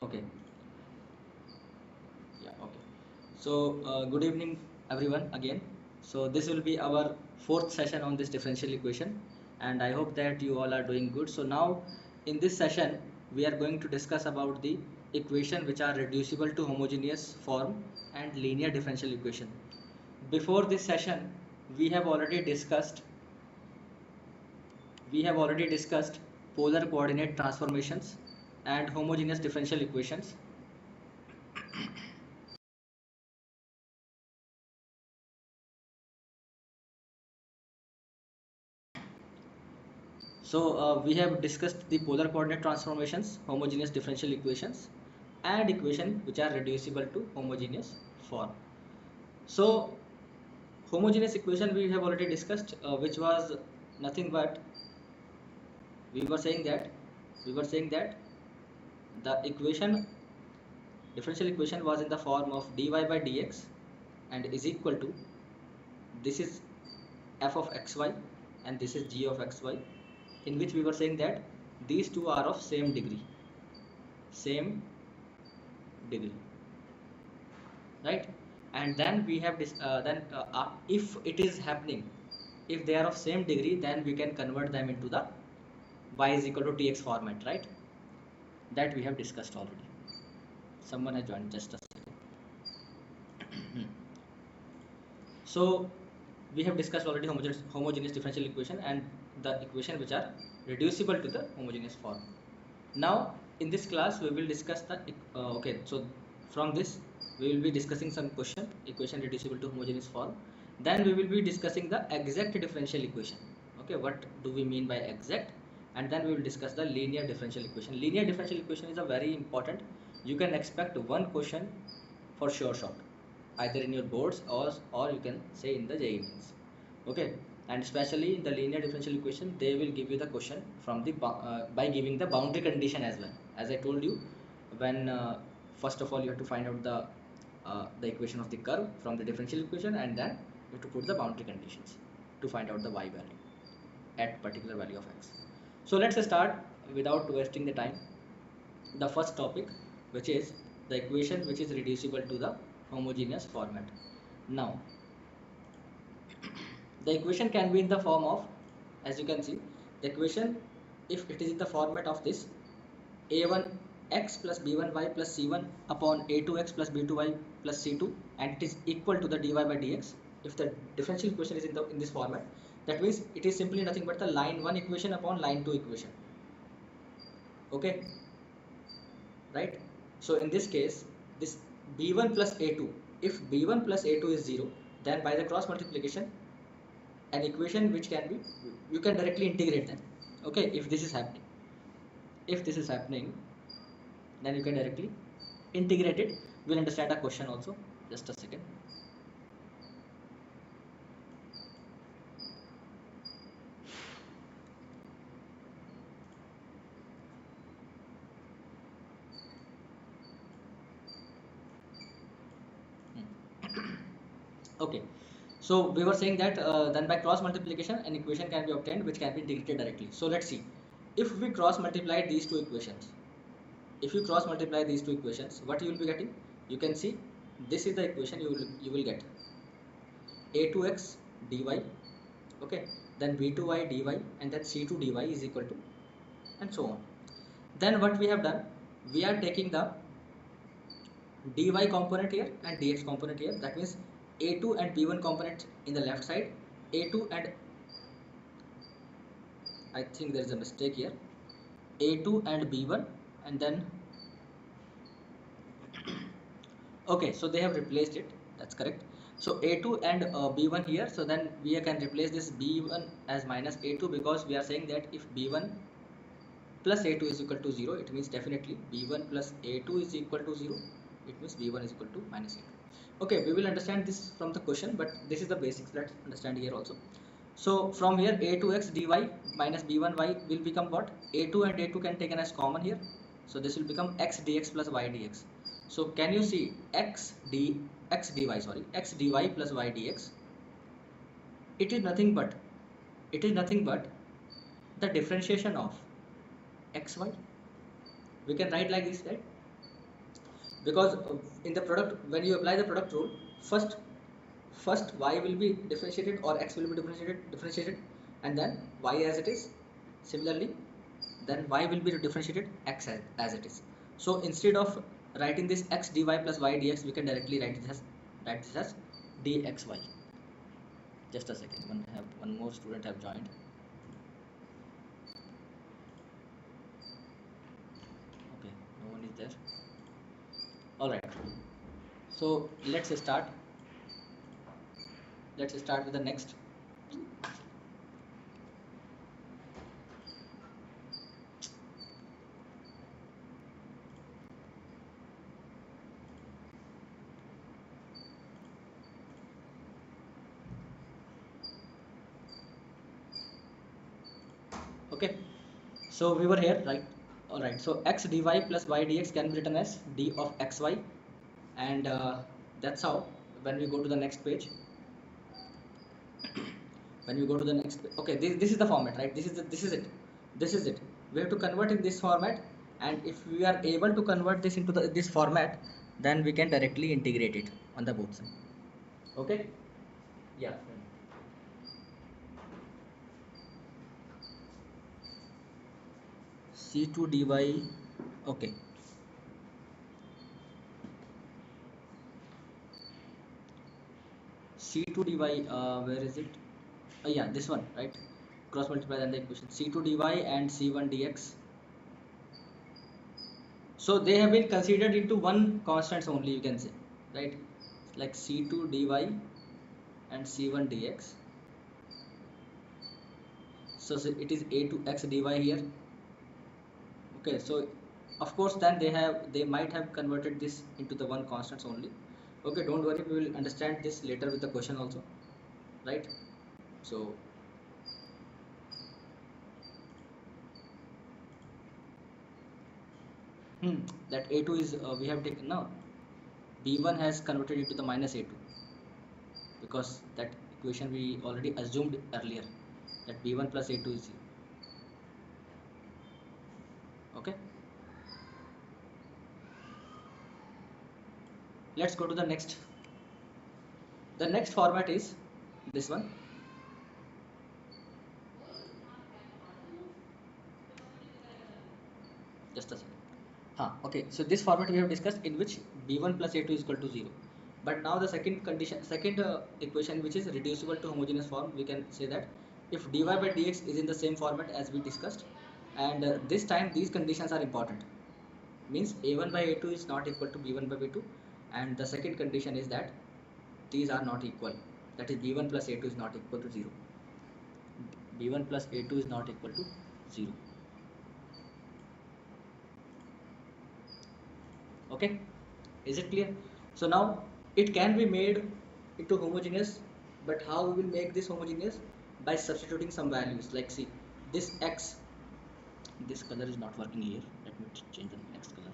Okay. Yeah. Okay. So, good evening, everyone. Again. So, this will be our fourth session on this differential equation, and I hope that you all are doing good. So, now in this session, we are going to discuss about the equation which are reducible to homogeneous form and linear differential equation. Before this session, we have already discussed we have already discussed polar coordinate transformations and homogeneous differential equations. So we have discussed the polar coordinate transformations, homogeneous differential equations, and equation which are reducible to homogeneous form. So homogeneous equation we have already discussed, which was nothing but we were saying that we were saying that the equation differential equation was in the form of dy by dx and is equal to this is f of xy and this is g of xy, in which we were saying that these two are of same degree, right? And then we have this if it is happening, if they are of same degree, then we can convert them into the y is equal to tx format, right? That we have discussed already. Someone has joined, just a second. So we have discussed already homogeneous differential equation and the equation which are reducible to the homogeneous form. Now in this class we will discuss the okay, so from this we will be discussing some equation reducible to homogeneous form. Then we will be discussing the exact differential equation. Okay, what do we mean by exact? And then we will discuss the linear differential equation. Linear differential equation is a very important. You can expect one question for sure shot, either in your boards or you can say in the JEE mains. Okay, and especially in the linear differential equation, they will give you the question from the by giving the boundary condition as well. As I told you, when first of all you have to find out the equation of the curve from the differential equation, and then you have to put the boundary conditions to find out the y value at particular value of x. So let's start without wasting the time. The first topic, which is the equation which is reducible to the homogeneous format. Now the equation can be in the form of, as you can see, the equation, if it is in the format of this a1x plus b1y plus c1 upon a2x plus b2y plus c2, and it is equal to the dy by dx. If the differential equation is in this format, that means it is simply nothing but the line 1 equation upon line 2 equation. Okay, right? So in this case, this b1 plus a2, if b1 plus a2 is 0, then by the cross multiplication, an equation which can be, you can directly integrate them. Okay, if this is happening, then you can directly integrate it. We'll understand a question also, just a second. Okay, so we were saying that then by cross multiplication an equation can be obtained which can be integrated directly. So let's see, if we cross multiply these two equations, if you cross multiply these two equations, what you will be getting? You can see this is the equation you will get a2x dy, okay, then b2y dy, and then c2 dy is equal to, and so on. Then what we have done, we are taking the dy component here and dx component here. That means a2 and b1 component in the left side, a2 and, I think there is a mistake here, a2 and b1, and then, okay, so they have replaced it, that's correct. So a2 and b1 here, so then we can replace this b1 as minus a2, because we are saying that if b1 plus a2 is equal to 0, it means definitely b1 plus a2 is equal to 0, it means b1 is equal to minus a2. Okay, we will understand this from the question, but this is the basics, let's understand here also. So from here a2x dy minus b1y will become what? A2 and a2 can taken as common here, so this will become x dx plus y dx. So can you see x dy, sorry, x dy plus y dx, it is nothing but, it is nothing but the differentiation of xy. We can write like this, right? because in the product, when you apply the product rule, first y will be differentiated or x will be differentiated, and then y as it is. Similarly, then y will be differentiated x as it is. So instead of writing this x dy plus y dx, we can directly write this as dxy. Just a second, one more student have joined. Okay, no one is there. All right, so let's start with the next. Okay, so we were here, right? All right, so x dy plus y dx can be written as d of xy, and that's how, when we go to the next page, okay, this is the format, right? This is it. We have to convert in this format, and if we are able to convert this into this format, then we can directly integrate it on the both side. Okay, yeah. C2 dy, okay. C2 dy, where is it? Yeah, this one, right? Cross multiply then the equation C2 dy and C1 dx. So they have been considered into one constants only, you can say, right? Like C2 dy and C1 dx. So it is a to x dy here. Okay, so of course then they might have converted this into the one constants only. Okay, don't worry, we will understand this later with the question also, right? So that a2 is we have taken now, b1 has converted into the minus a2, because that equation we already assumed earlier that b1 plus a2 is 0. Okay, let's go to the next. The next format is this one. Just a second. Okay, so this format we have discussed, in which b1 plus a2 is equal to 0. But now the second equation, which is reducible to homogeneous form, we can say that if dy by dx is in the same format as we discussed, and this time these conditions are important, means a1 by a2 is not equal to b1 by b2, and the second condition is that these are not equal, that is b1 plus a2 is not equal to 0. b1 plus a2 is not equal to 0. Okay, is it clear? So now it can be made into homogeneous, but how we will make this homogeneous? By substituting some values, like see this x, this color is not working here, let me change the next color.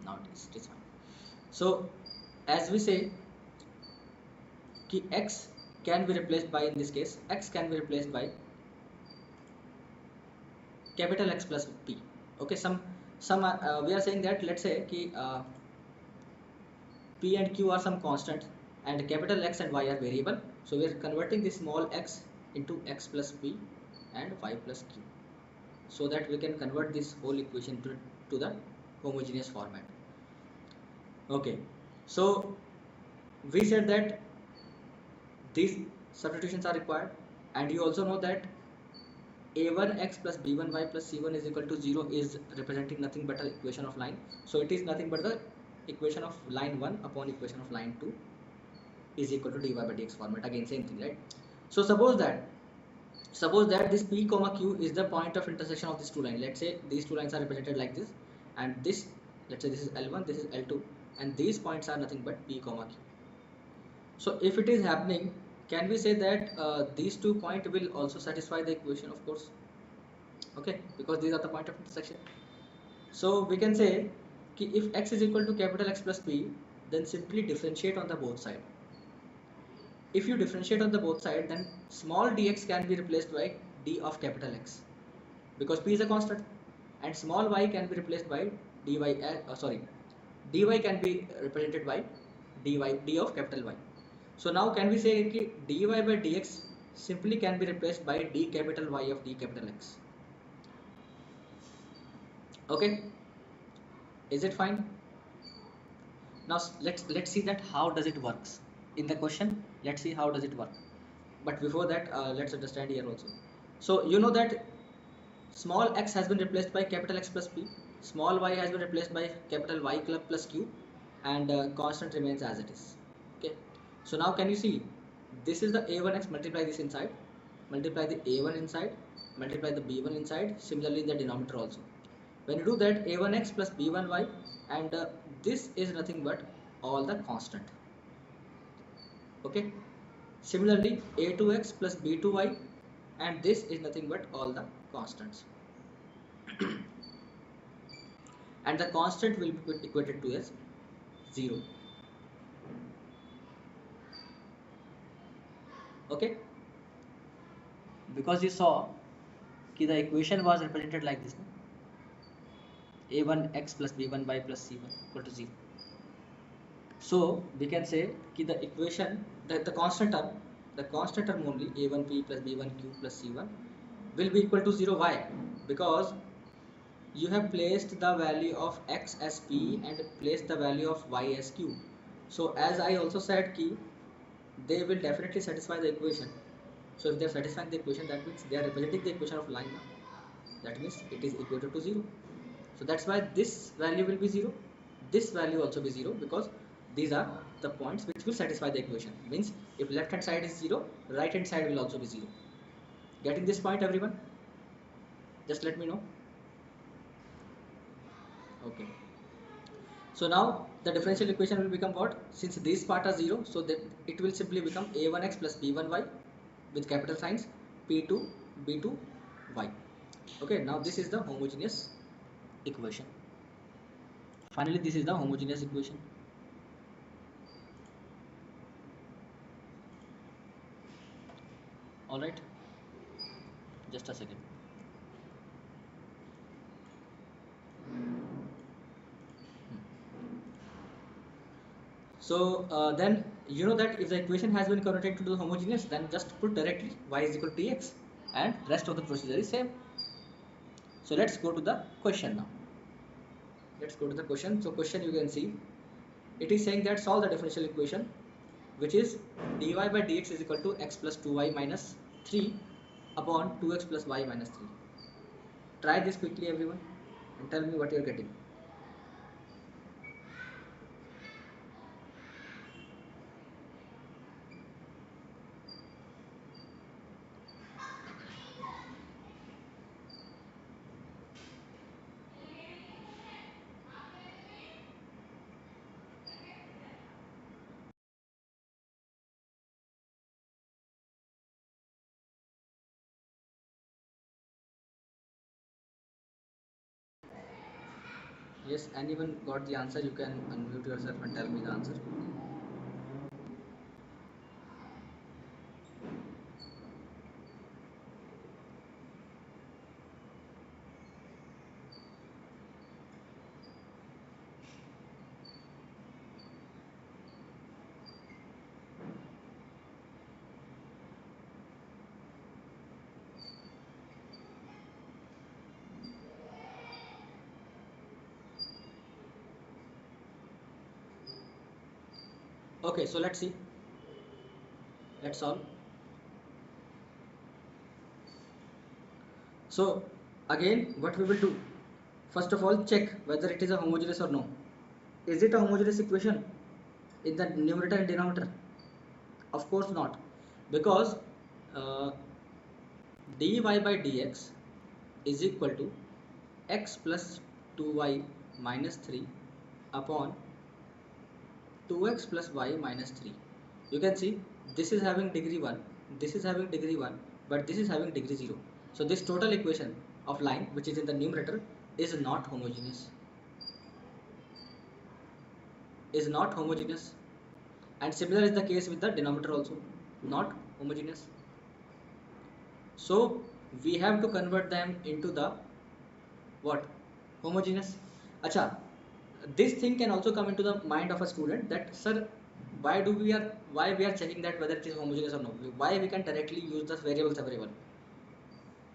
Now it is fine. So as we say ki x can be replaced by, in this case x can be replaced by capital X plus p. Okay, some we are saying that, let's say ki p and q are some constant, and capital X and y are variable, so we are converting this small x into x plus p and y plus q, so that we can convert this whole equation to the homogeneous format. Okay, so we said that these substitutions are required, and you also know that a1x plus b1y plus c1 is equal to 0 is representing nothing but an equation of line, so it is nothing but the equation of line 1 upon equation of line 2 is equal to dy by dx format. Again same thing, right? So suppose that this p comma q is the point of intersection of these two lines. Let's say these two lines are represented like this, and this, let's say this is L1, this is L2, and these points are nothing but p comma q. So if it is happening, can we say that these 2 points will also satisfy the equation? Of course. Okay, because these are the point of intersection. So we can say ki if x is equal to capital X plus p, then simply differentiate on the both side. If you differentiate on the both side, then small dx can be replaced by d of capital X, because p is a constant. and small y can be replaced by dy, dy can be represented by d of capital Y. So now can we say कि dy by dx simply can be replaced by d capital Y of d capital X. Okay, is it fine? Now let's see that how does it works in the question. Let's see how does it work. But before that, let's understand here also. So you know that small x has been replaced by capital X plus p, small y has been replaced by capital Y club plus q, and constant remains as it is. Okay. So now can you see, this is the a1x, multiply this inside, multiply the a1 inside, multiply the b1 inside, similarly in the denominator also. When you do that, a1x plus b1y, and this is nothing but all the constant. Okay. Similarly, a2x plus b2y, and this is nothing but all the constants. And the constant will be equated to as 0. Okay, because you saw that the equation was represented like this, no? a1x plus b1y plus c1 equal to 0. So we can say that the equation, the constant term only, a1p plus b1q plus c1 will be equal to 0. Why? Because you have placed the value of x as p and placed the value of y as q. So as I also said, they will definitely satisfy the equation. So if they are satisfying the equation, that means they are representing the equation of line. That means it is equated to 0. So that's why this value will be 0. This value also be 0, because these are the points which will satisfy the equation. Means if left hand side is 0, right hand side will also be 0. Getting this point, everyone? Just let me know. Okay. So now the differential equation will become what? Since these part are 0, so that it will simply become a1x plus b1y with capital signs, p2 b2y. Okay, now this is the homogeneous equation. Finally, this is the homogeneous equation. All right, just a second. So then you know that if the equation has been converted to the homogeneous, then just put directly y is equal to dx, and rest of the procedure is same. So let's go to the question now. Let's go to the question. So question, you can see it is saying that solve the differential equation, which is dy by dx is equal to x plus 2y minus 3 upon 2x plus y minus 3. Try this quickly, everyone, and tell me what you are getting. Yes, anyone got the answer? You can unmute yourself and tell me the answer. Okay, so let's see. Let's solve. So again, what we will do? First of all, check whether it is a homogeneous or no. Is it a homogeneous equation in the numerator and denominator? Of course not, because uh, dy by dx is equal to x plus 2y minus 3 upon 2x plus y minus 3. You can see this is having degree 1, this is having degree 1, but this is having degree 0. So this total equation of line, which is in the numerator, is not homogeneous. Is not homogeneous. And similar is the case with the denominator also, not homogeneous. So we have to convert them into the what? Homogeneous. Acha, this thing can also come into the mind of a student that, sir, why we are checking that whether it is homogeneous or not? Why we can directly use the variable separable?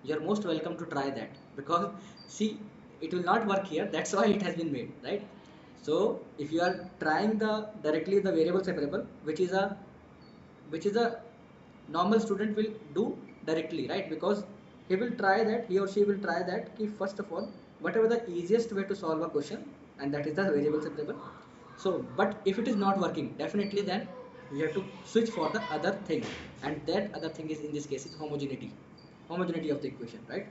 You're most welcome to try that, because see, it will not work here, that's why it has been made, right? So if you are trying the directly the variable separable, which is a normal student will do directly, right? Because he or she will try that ki first of all, whatever the easiest way to solve a question, and that is the variable separable. So but if it is not working, definitely then we have to switch for the other thing, and that other thing is, in this case, is homogeneity of the equation, right?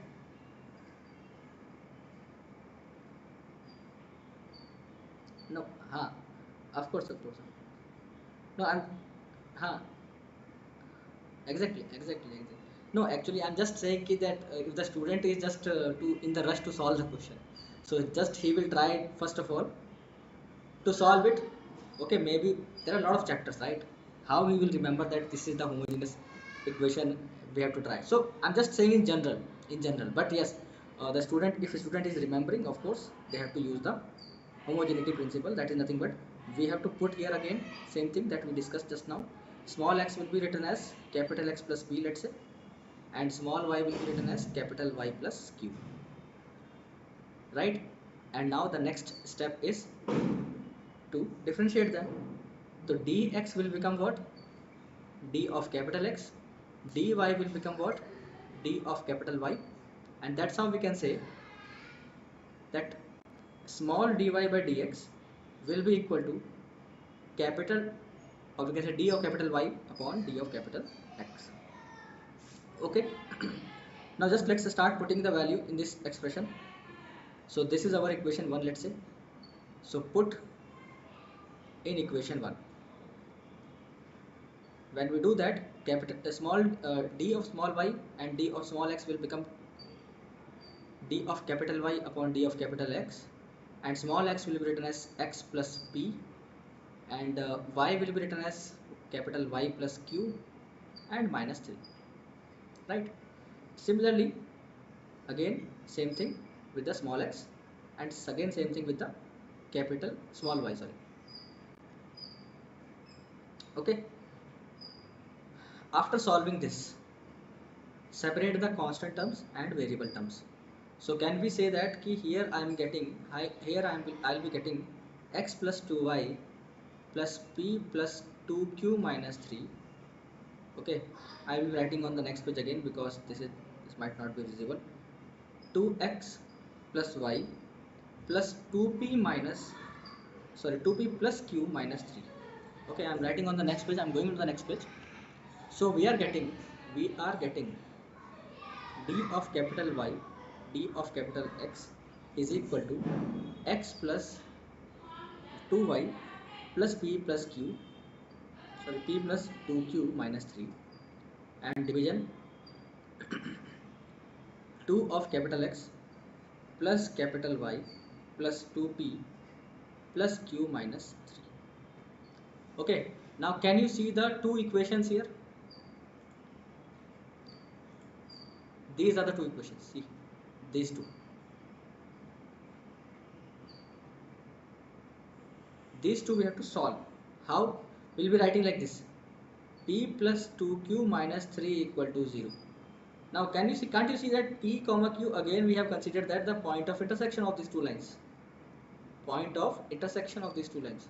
No, of course. No, huh, exactly. No, actually, I'm just saying ki that if the student is just to in the rush to solve the question, so just he will try first of all to solve it. Okay, maybe there are a lot of chapters, right? How he will remember that this is the homogeneous equation we have to try? So I'm just saying in general. But yes, the student, if a student is remembering, of course they have to use the homogeneity principle. That is nothing but we have to put here again same thing that we discussed just now. Small x will be written as capital X plus p, let's say, and small y will be written as capital Y plus q, right? And now the next step is to differentiate them. So dx will become what? D of capital X. Dy will become what? D of capital Y. And that's how we can say that small dy by dx will be equal to capital, or we can say d of capital Y upon d of capital X. Okay. Now just let's start putting the value in this expression. So this is our equation 1, let's say. So put in equation 1. When we do that, capital small d of small y and d of small x will become d of capital Y upon d of capital X, and small x will be written as x plus p, and y will be written as capital Y plus q and minus 3, right? Similarly, again same thing with the small x, and again same thing with the capital small y, sorry. Okay, after solving this, separate the constant terms and variable terms. So can we say that ki here I am getting I'll be getting x plus 2y plus p plus 2q minus 3. Okay, I will be writing on the next page again because this might not be visible. 2x plus y plus 2p plus q minus 3. Okay, I'm writing on the next page. I'm going to the next page. So we are getting d of capital Y, d of capital X is equal to x plus 2y plus p plus q, sorry, p plus 2q minus 3, and division 2 of capital X plus capital Y plus 2p plus q minus 3. Okay, now can you see the two equations here? These are the two equations. See, these two. These two we have to solve. How? We'll be writing like this: p plus 2q minus 3 equal to 0. Now can you see, can't you see that p comma q, again we have considered that the point of intersection of these two lines. Point of intersection of these two lines.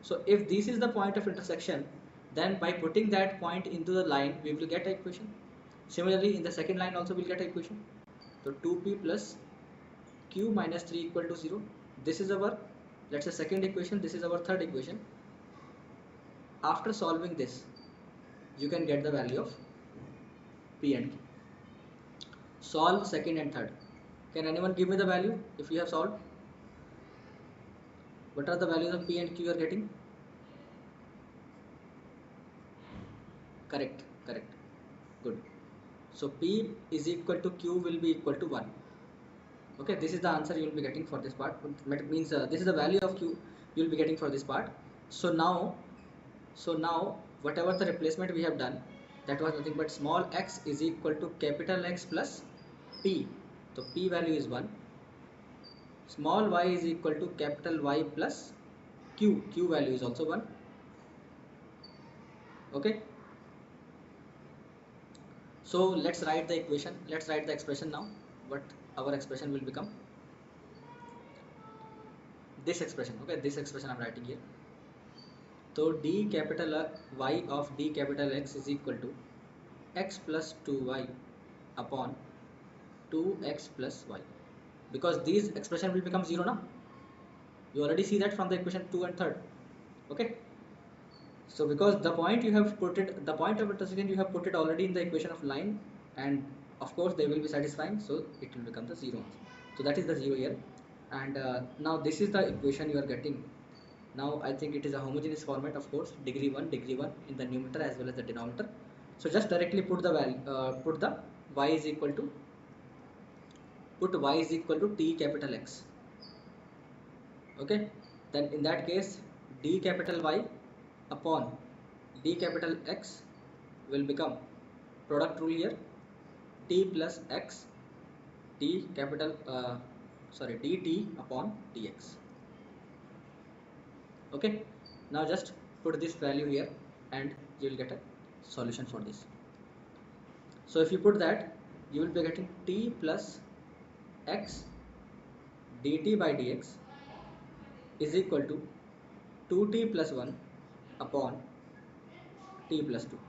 So if this is the point of intersection, then by putting that point into the line, we will get an equation. Similarly, in the second line also we'll get an equation. So 2p plus q minus 3 equal to 0. This is our, let's say, second equation. This is our third equation. After solving this, you can get the value of p and q. Solve second and third. Can anyone give me the value if you have solved? What are the values of p and q you are getting? Correct. Good. So p is equal to q will be equal to 1. Okay, this is the answer you will be getting for this part. It means this is the value of q you will be getting for this part. So now whatever the replacement we have done, that was nothing but small x is equal to capital X plus p. So p value is 1, small y is equal to capital Y plus q value is also 1. Okay, so let's write the equation, let's write the expression now. What our expression will become, this expression. Okay, this expression I'm writing here. So d capital Y of d capital X is equal to x plus 2y upon 2x plus y, because these expression will become 0 now. You already see that from the equation 2 and 3rd. Okay, so because the point you have put it, the point of intersection you have put it already in the equation of line, and of course they will be satisfying, so it will become the 0. So that is the 0 here. And now this is the equation you are getting. Now I think it is a homogeneous format, of course, degree 1 in the numerator as well as the denominator. So just directly put the value, put the y is equal to, put y is equal to t capital X. Okay, then in that case d capital Y upon d capital X will become product rule here, t plus x d capital dt upon dx. Okay, now just put this value here and you will get a solution for this. So if you put that, you will be getting t plus x dt by dx is equal to 2t plus 1 upon t plus 2.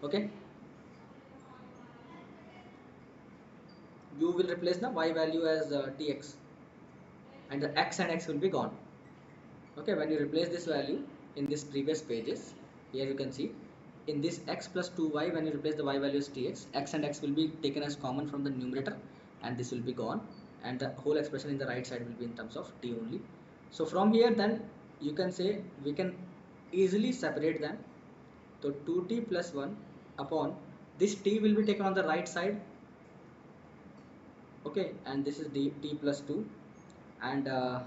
Okay, you will replace the y value as tx, and the x and x will be gone. Okay, when you replace this value in this previous pages, here you can see in this x plus 2y, when you replace the y value as tx, x and x will be taken as common from the numerator and this will be gone, and the whole expression in the right side will be in terms of t only. So from here then you can say we can easily separate them. So 2t plus 1 upon this t will be taken on the right side. Okay, and this is t plus 2, and have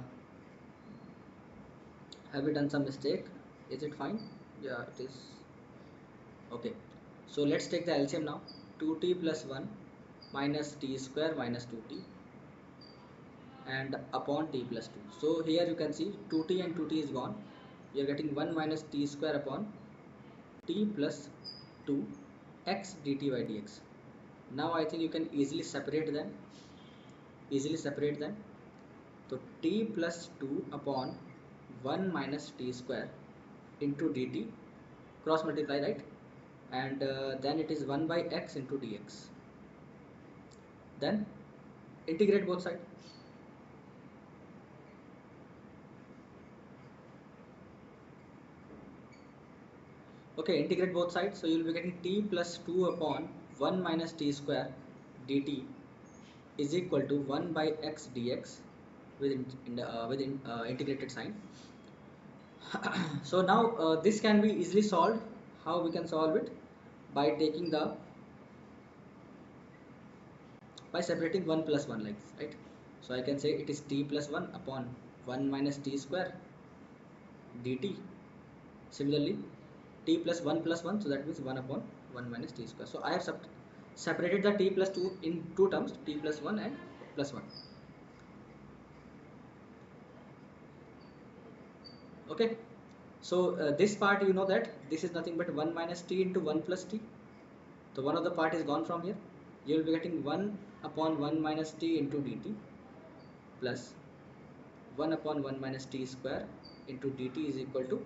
we done some mistake? Is it fine? Yeah, it is. Okay, so let's take the LCM now. 2t plus 1 minus t square minus 2t and upon t plus 2. So here you can see 2t and 2t is gone. We are getting 1 minus t square upon t plus 2 x dt by dx. Now I think you can easily separate them. So t plus 2 upon 1 minus t square into dt, cross multiply, right? And then it is 1 by x into dx. Then integrate both sides. Okay, integrate both sides. So you will be getting t plus 2 upon 1 minus t square dt is equal to 1 by x dx with integrated sign. So now this can be easily solved. How we can solve it? By taking the, by separating 1 plus 1 like this, right? So I can say it is t plus 1 upon 1 minus t square dt. Similarly t plus 1 plus 1, so that means 1 upon 1 minus t square. So I have separated the t plus 2 in two terms, t plus 1 and plus 1. Okay, so this part you know that this is nothing but 1 minus t into 1 plus t. So one of the part is gone from here. You will be getting 1 upon 1 minus t into dt plus 1 upon 1 minus t square into dt is equal to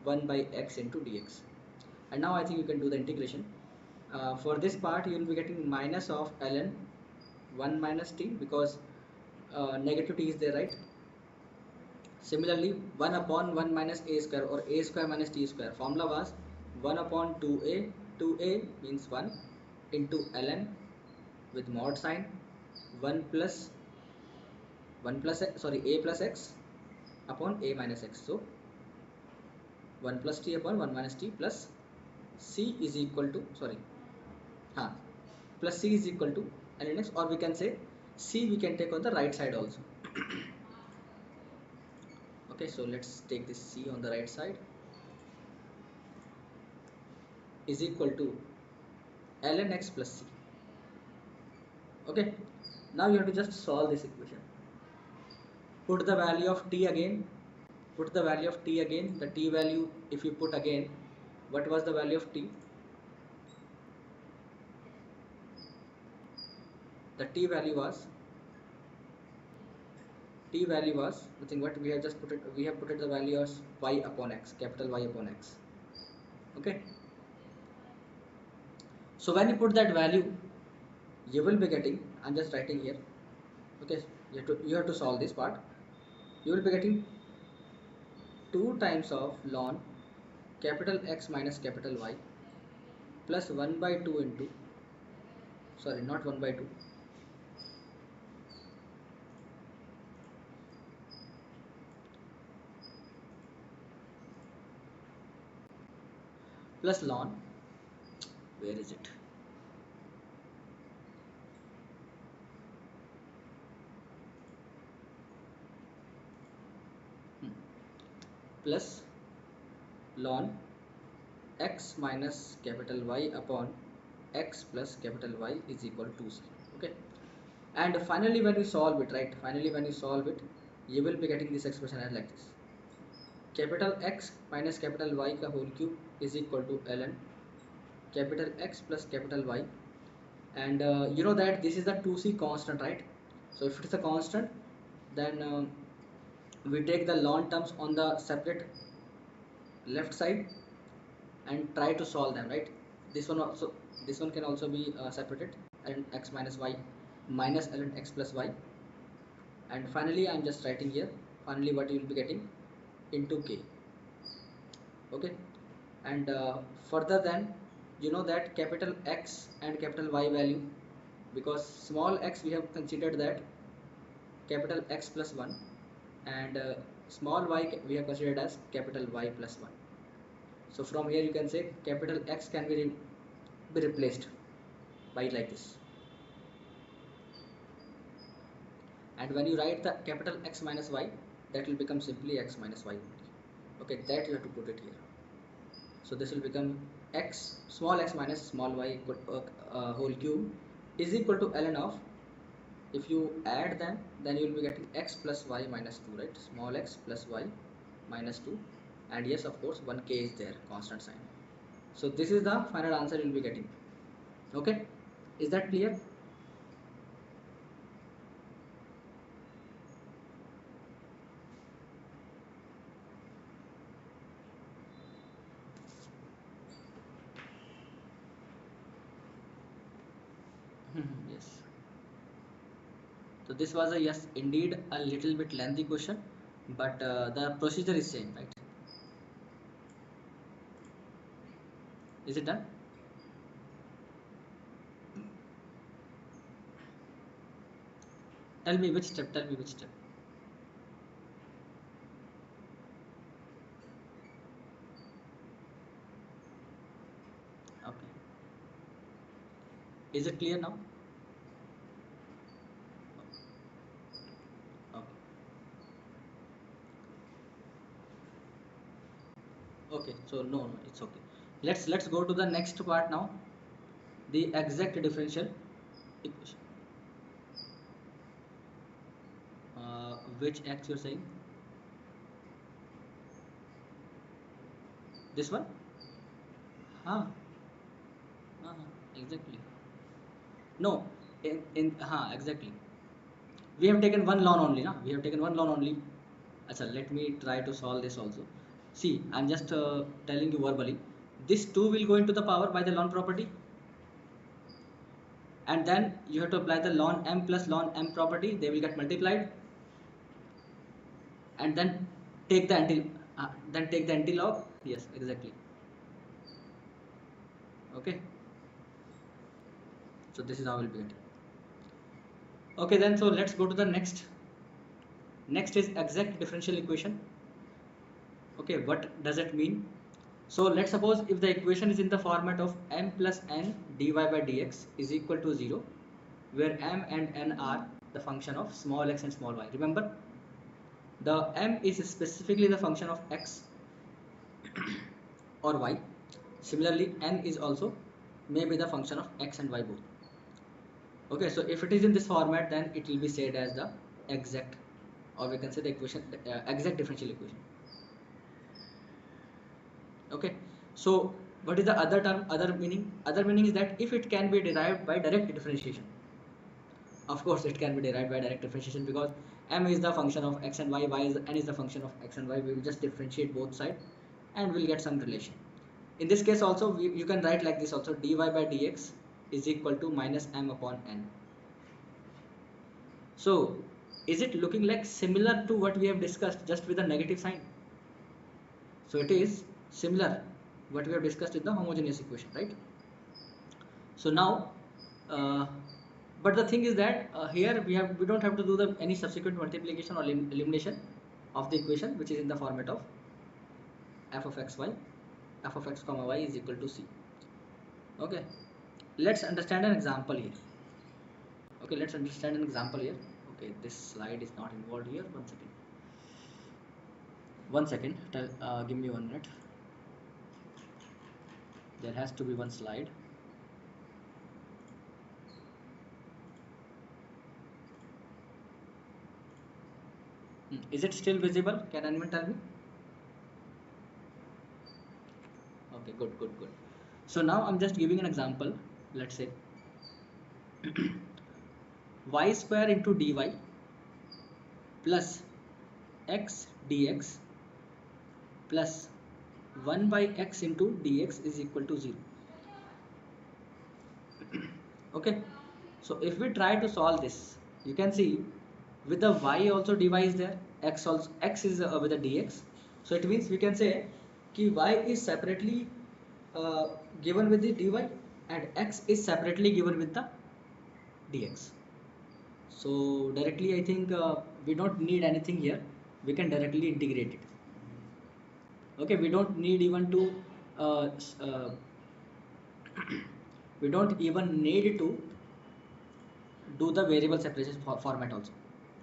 1 by x into dx. And now I think you can do the integration. For this part you will be getting minus of ln 1 minus t, because negative t is there, right? Similarly 1 upon 1 minus a square or a square minus t square, formula was 1 upon 2a, 2a means 1 into ln with mod sign 1 plus a plus x upon a minus x. So 1 plus t upon 1 minus t plus c is equal to plus c is equal to ln x, or we can say c we can take on the right side also. Okay, so let's take this c on the right side is equal to ln x plus c. Okay, Now you have to just solve this equation. Put the value of t again. Put the value of t again. The t value, if you put again, what was the value of t? The t value was nothing. What we have just put it. We have put it the value as y upon x, capital Y upon x. Okay. So when you put that value, you will be getting. I'm just writing here. Okay. You have to solve this part. You will be getting 2 times of ln capital X minus capital Y plus 1 by 2 into, sorry, not 1 by 2, plus ln, where is it? Plus ln x minus capital Y upon x plus capital Y is equal to 2c. Okay. And finally when you solve it, right, finally when you solve it, you will be getting this expression as like this: capital X minus capital Y ka whole cube is equal to ln capital X plus capital Y. And you know that this is the 2c constant, right? So if it's a constant, then we take the ln terms on the separate left side and try to solve them, right? This one can also be separated, ln x minus y minus ln x plus y. And finally I'm just writing here, finally what you will be getting into k. Okay. And further then, you know that capital X and capital Y value, because small x we have considered that capital X plus 1, and small y we have considered as capital Y plus 1. So from here you can say capital X can be replaced by like this. And when you write the capital X minus Y, that will become simply X minus Y only. Okay, that you have to put it here. So this will become x, small x minus small y whole cube is equal to ln of, if you add them, then you will be getting x plus y minus 2, right? Small x plus y minus 2, and yes, of course, 1k is there, constant sign. So this is the final answer you will be getting. Okay, is that clear? Yes. So this was a, yes, indeed a little bit lengthy question, but the procedure is same, right? Is it done? Tell me which step. Tell me which step. Okay. Is it clear now? Okay. Okay. So no, it's okay. Let's go to the next part now. The exact differential equation. Which x you're saying? This one? Huh? Exactly. No. Exactly. We have taken one ln only, na? We have taken one ln only. Achha, let me try to solve this also. See, I'm just telling you verbally. This 2 will go into the power by the ln property, and then you have to apply the ln m plus ln m property. They will get multiplied, and then take the anti-log. Yes, exactly. Okay. So this is how we'll be getting. Okay, then so let's go to the next. Next is exact differential equation. Okay, what does it mean? So let's suppose if the equation is in the format of m plus n dy by dx is equal to 0, where m and n are the function of small x and small y. Remember, the m is specifically the function of x or y. Similarly, n is also maybe the function of x and y both. Okay, so if it is in this format, then it will be said as the exact, or we can say the equation, exact differential equation. Okay, so what is the other term, other meaning? Other meaning is that if it can be derived by direct differentiation. Of course it can be derived by direct differentiation, because m is the function of x and y is n is the function of x and y. We will just differentiate both sides and we'll get some relation. In this case also you can write like this also, dy by dx is equal to minus m upon n. So is it looking like similar to what we have discussed, just with a negative sign? So it is similar what we have discussed in the homogeneous equation, right? So now uh, but the thing is that here we don't have to do any subsequent multiplication or elimination of the equation, which is in the format of f of x y, f of x comma y is equal to c. Okay, let's understand an example here. Okay, let's understand an example here. Okay, this slide is not involved here. One second, give me 1 minute. There has to be one slide. Is it still visible? Can anyone tell me? Okay, good. So now I'm just giving an example. Let's say y square into dy plus x dx plus 1 by x into dx is equal to 0. Okay, so if we try to solve this, you can see with the y also dy is there, x also, x is with the dx. So it means we can say ki y is separately uh, given with the dy and x is separately given with the dx. So directly I think we don't need anything here, we can directly integrate it. Okay, we don't need even to uh, uh, we don't even need to do the variable separation format also.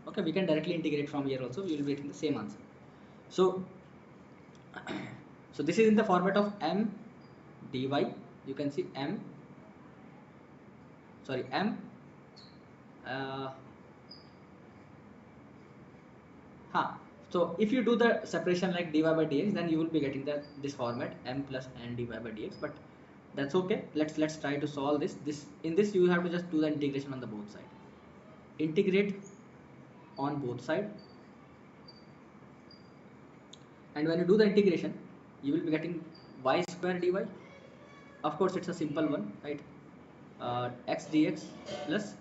Okay, we can directly integrate from here also, we will be getting the same answer. So so this is in the format of m dy. You can see m uh, so if you do the separation like dy by dx, then you will be getting this format m plus n dy by dx, but that's okay. Let's try to solve this. In this you have to just do the integration on the both side. Integrate on both side, and when you do the integration, you will be getting y square dy. Of course it's a simple one, right? X dx plus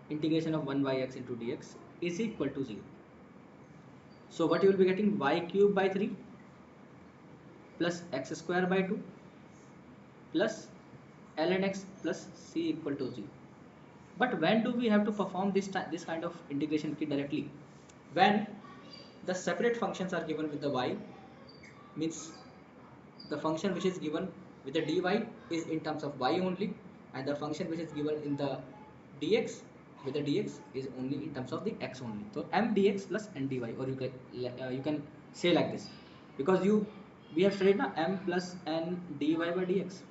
integration of 1 by x into dx is equal to 0. So what you will be getting, y cube by 3 plus x square by 2 plus ln x plus c equal to 0. But when do we have to perform this kind of integration directly? When the separate functions are given with the y, means the function which is given with the dy is in terms of y only, and the function which is given in the dx with the dx is only in terms of the x only. So m dx plus n dy, or you can say like this, because we have studied now m plus n dy by dx.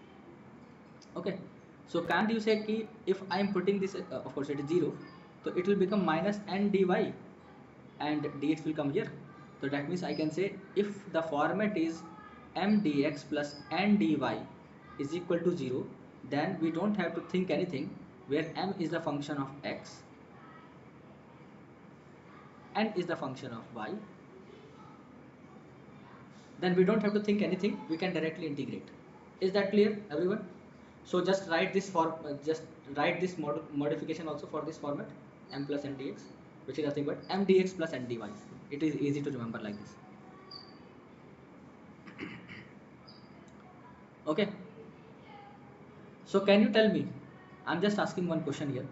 Okay, so can't you say ki if I am putting this of course it is 0, so it will become minus n dy and dx will come here. So that means I can say if the format is m dx plus n dy is equal to 0, then we don't have to think anything, where m is the function of x, n is the function of y, then we don't have to think anything, we can directly integrate. Is that clear, everyone? So just write this modification also for this format, m plus n dx, which is nothing but m dx plus n dy. It is easy to remember like this. Okay, so can you tell me, I'm just asking one question here,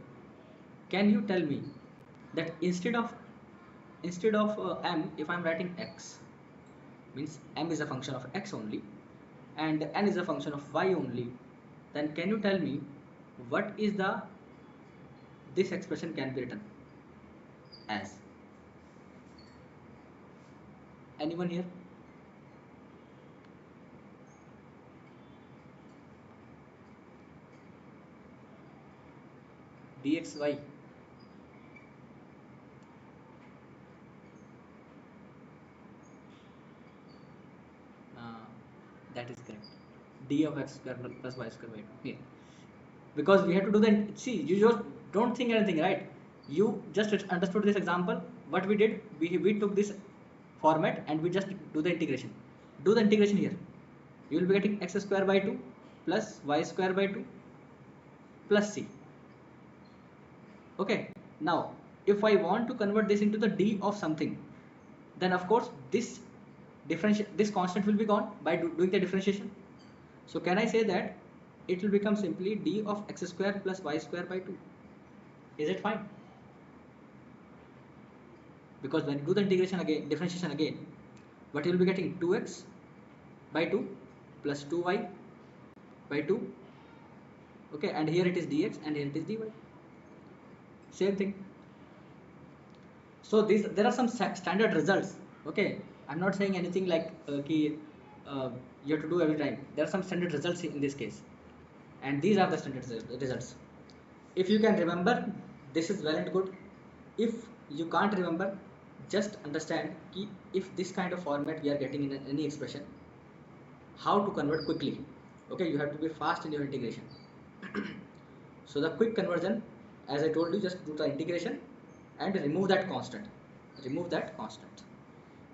can you tell me that instead of m, if I'm writing x, means m is a function of x only and n is a function of y only, then can you tell me what is this expression can be written as? Anyone here? dxy that is correct, d of x square plus y square by 2 here, because we have to do the, see, you just don't think anything, right? You just understood this example. What we did, we took this format and we just do the integration. Do the integration here. You will be getting x square by 2 plus y square by 2 plus c. Okay, now if I want to convert this into the d of something, then of course this constant will be gone by doing the differentiation. So can I say that it will become simply d of x square plus y square by 2? Is it fine? Because when you do the integration again, differentiation again, what you will be getting, 2x by 2 plus 2y by 2. Okay, and here it is dx and here it is dy. Same thing. So there are some standard results. Okay, I'm not saying anything like you have to do every time. There are some standard results in this case, and these are the standard results. If you can remember, this is well and good. If you can't remember, just understand ki if this kind of format we are getting in any expression, how to convert quickly. Okay, you have to be fast in your integration. So the quick conversion, as I told you, just do the integration and remove that constant. Remove that constant.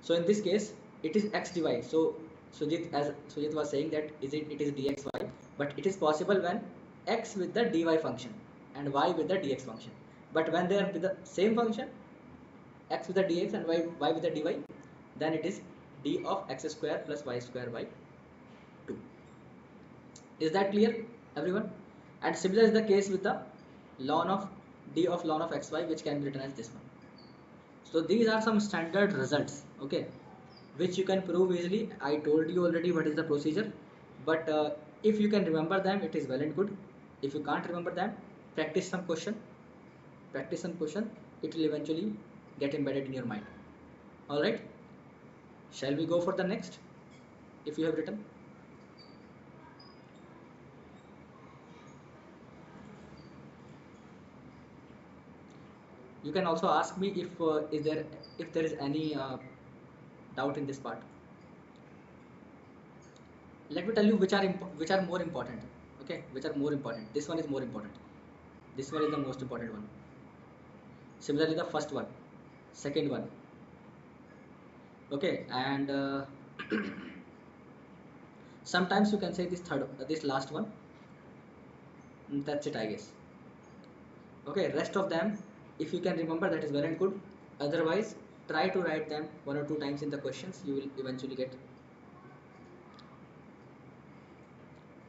So in this case, it is x dy. So Sujit, as Sujit was saying, that it is dxy, but it is possible when x with the dy function and y with the dx function. But when they are with the same function, x with the dx and y with the dy, then it is d of x square plus y square by 2. Is that clear, everyone? And similar is the case with the ln of d of ln of xy, which can be written as this one. So these are some standard results, okay, which you can prove easily. I told you already what is the procedure, but if you can remember them, it is well and good. If you can't remember them, practice some question. Practice some question. It will eventually get embedded in your mind. All right. Shall we go for the next? If you have written. You can also ask me if there is any doubt in this part. Let me tell you which are more important. Okay, which are more important. This one is more important. This one is the most important one. Similarly, the first one, second one. Okay, and sometimes you can say this last one. That's it, I guess. Okay, rest of them, if you can remember, that is well and good. Otherwise, try to write them 1 or 2 times in the questions. You will eventually get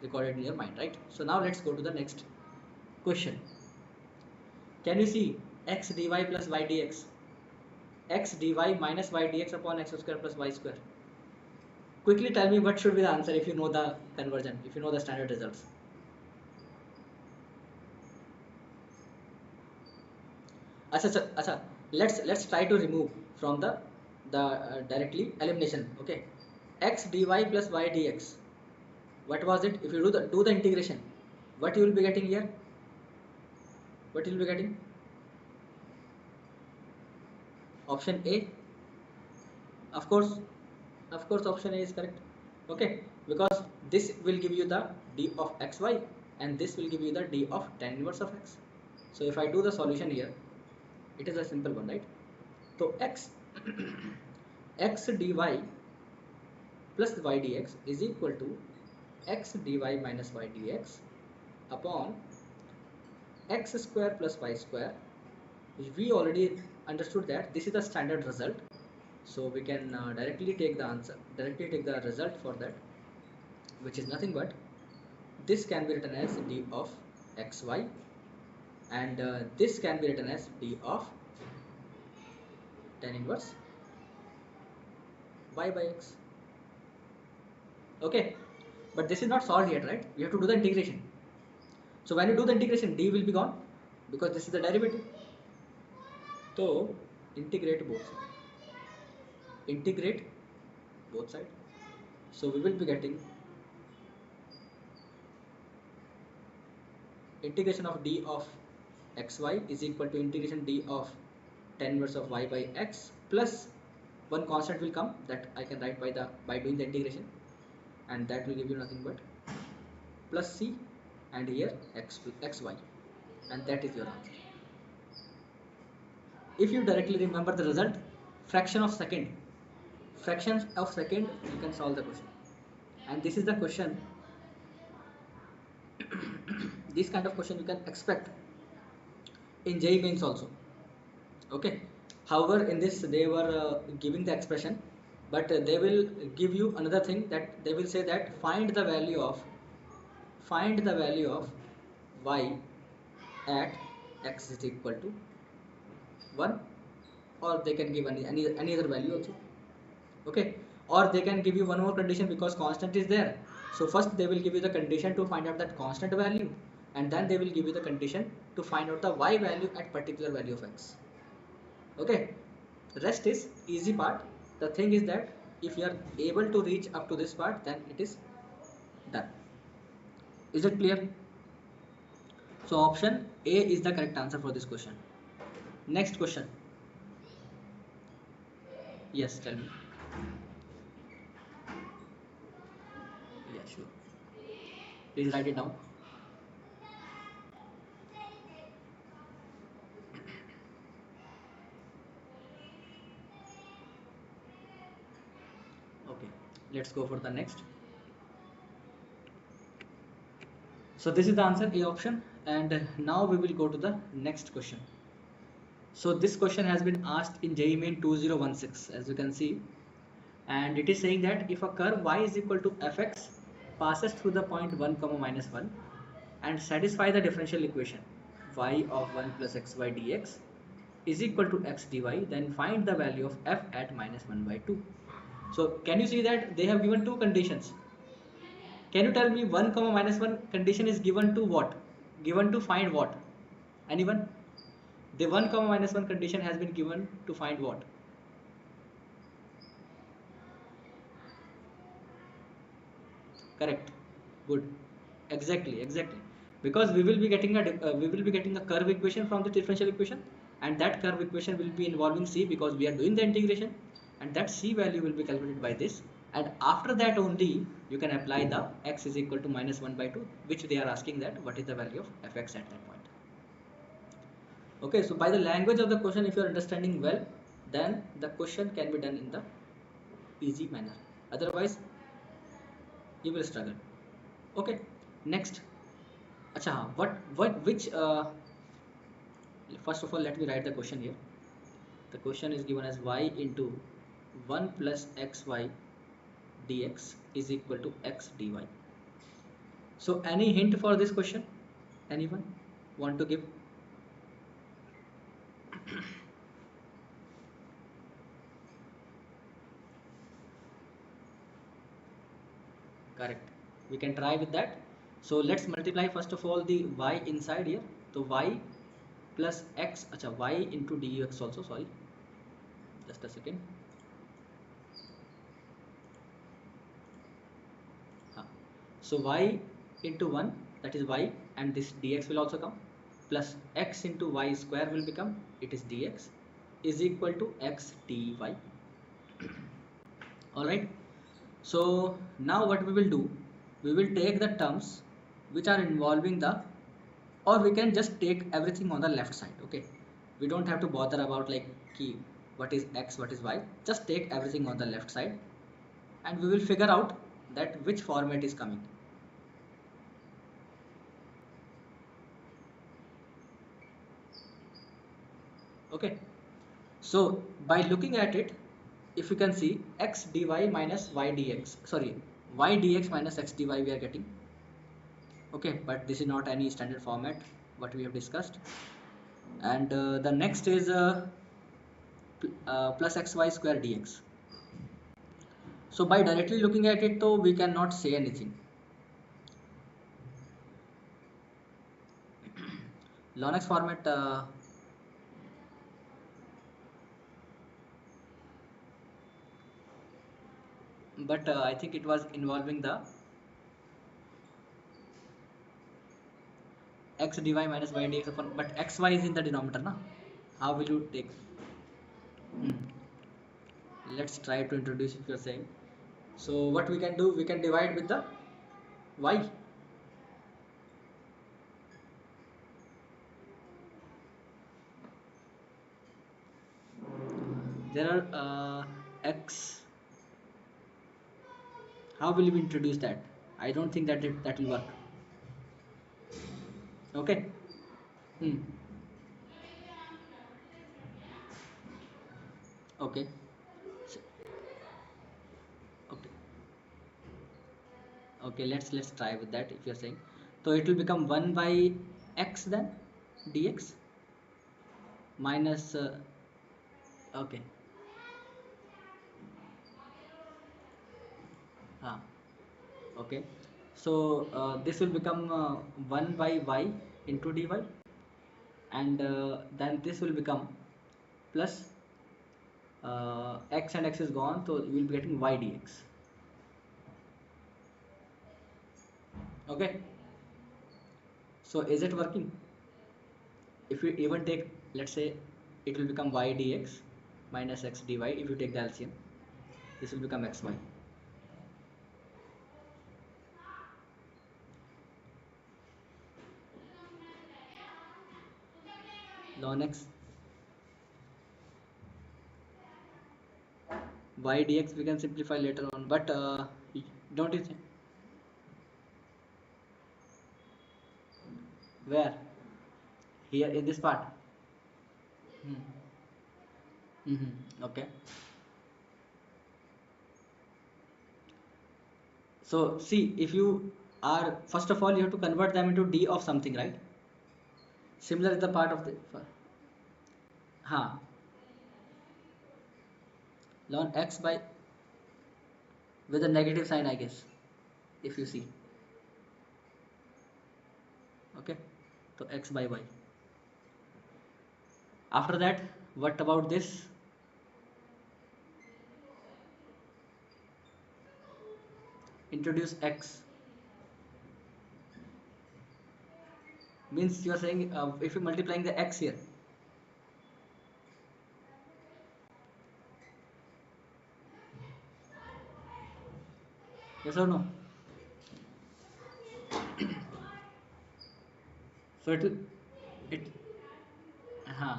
recorded in your mind, right? So now let's go to the next question. Can you see x dy plus y dx? X dy minus y dx upon x square plus y square. Quickly tell me what should be the answer if you know the conversion, if you know the standard results. Acha, let's try to remove from the directly elimination. Okay, x dy plus y dx. What was it? If you do the integration, what you will be getting here? What you will be getting? Option A. Of course, option A is correct. Okay, because this will give you the d of xy and this will give you the d of tan inverse of x. So if I do the solution here, it is a simple one, right? So x dy plus y dx is equal to x dy minus y dx upon x square plus y square. We already understood that this is the standard result, so we can directly take the result for that, which is nothing but this can be written as d of xy and this can be written as d of tan inverse y by x. Okay, but this is not solved yet, right? You have to do the integration. So when you do the integration, d will be gone because this is the derivative. So integrate both sides. Integrate both sides. So we will be getting integration of d of xy is equal to integration d of tan inverse of y by x plus one constant will come that I can write by doing the integration, and that will give you nothing but plus c and here xy, and that is your answer. If you directly remember the result, fraction of second, fractions of second, you can solve the question. And this is the question, this kind of question you can expect in JEE mains also. Okay. However, in this they were giving the expression, but they will give you another thing, that they will say that find the value of y at x is equal to 1, or they can give any other value also. Okay, or they can give you one more condition because constant is there. So first they will give you the condition to find out that constant value, and then they will give you the condition to find out the y value at particular value of x. Okay, the rest is easy part. The thing is that if you are able to reach up to this part, then it is done. Is it clear? So option A is the correct answer for this question. Next question. Yes, tell me. Yeah, sure. Please write it down. Okay, let's go for the next. So this is the answer, A option, and now we will go to the next question. So this question has been asked in JEE Main 2016, as you can see, and it is saying that if a curve y is equal to fx passes through the point 1 comma minus 1 and satisfy the differential equation y of 1 plus xy dx is equal to x dy, then find the value of f at minus 1 by 2. So can you see that they have given two conditions? Can you tell me 1 comma minus 1 condition is given to what? Given to find what? Anyone? The 1 comma minus 1 condition has been given to find what? Correct. Good. Exactly. Because we will be getting a curve equation from the differential equation, and that curve equation will be involving c because we are doing the integration, and that c value will be calculated by this, and after that only you can apply the x is equal to minus 1 by 2, which they are asking that what is the value of fx at that point. Okay, so by the language of the question, if you are understanding well, then the question can be done in the easy manner. Otherwise, you will struggle. Okay, next. Acha, which first of all, let me write the question here. The question is given as y into 1 plus xy dx is equal to x dy. So any hint for this question? Anyone want to give? Correct. We can try with that. So let's multiply first of all the y inside here. So y plus x, acha, y into dx also, sorry. Just a second. So y into 1, that is y, and this dx will also come, plus x into y square will become, it is dx, is equal to x dy. Alright. So now what we will do, we will take the terms which are involving the, or we can just take everything on the left side. Okay, we don't have to bother about like key what is x, what is y, just take everything on the left side, and we will figure out that which format is coming. Okay, so by looking at it, if you can see x dy minus y dx, sorry, y dx minus x dy we are getting. Okay, but this is not any standard format what we have discussed. And the next is plus xy square dx. So by directly looking at it, though, we cannot say anything. Lonex format, but I think it was involving the x dy minus y dx upon, but xy is in the denominator na. How will you take? Let's try to introduce if you're saying. So what we can do, we can divide with the y. There are x. How will you introduce that? I don't think that will work. Okay. Hmm. Okay. So, okay. Okay. Let's try with that. If you're saying, so it will become 1 by x then dx minus. Okay. Ah. Okay. So this will become 1 by y into dy, and then this will become plus x, and x is gone, so you will be getting y dx. Okay. So is it working? If you even take, let's say, it will become y dx minus x dy. If you take the LCM, this will become xy. Ln x y dx we can simplify later on, but don't you think? Where? Here in this part? Hmm. Okay. So see, if you are, first of all, you have to convert them into d of something, right? Similar is the part of the ln x by, with a negative sign, I guess, if you see. Okay, so x by y. After that, what about this? Introduce x. Means you are saying if you're multiplying the x here. Yes or no? So it will, it, huh.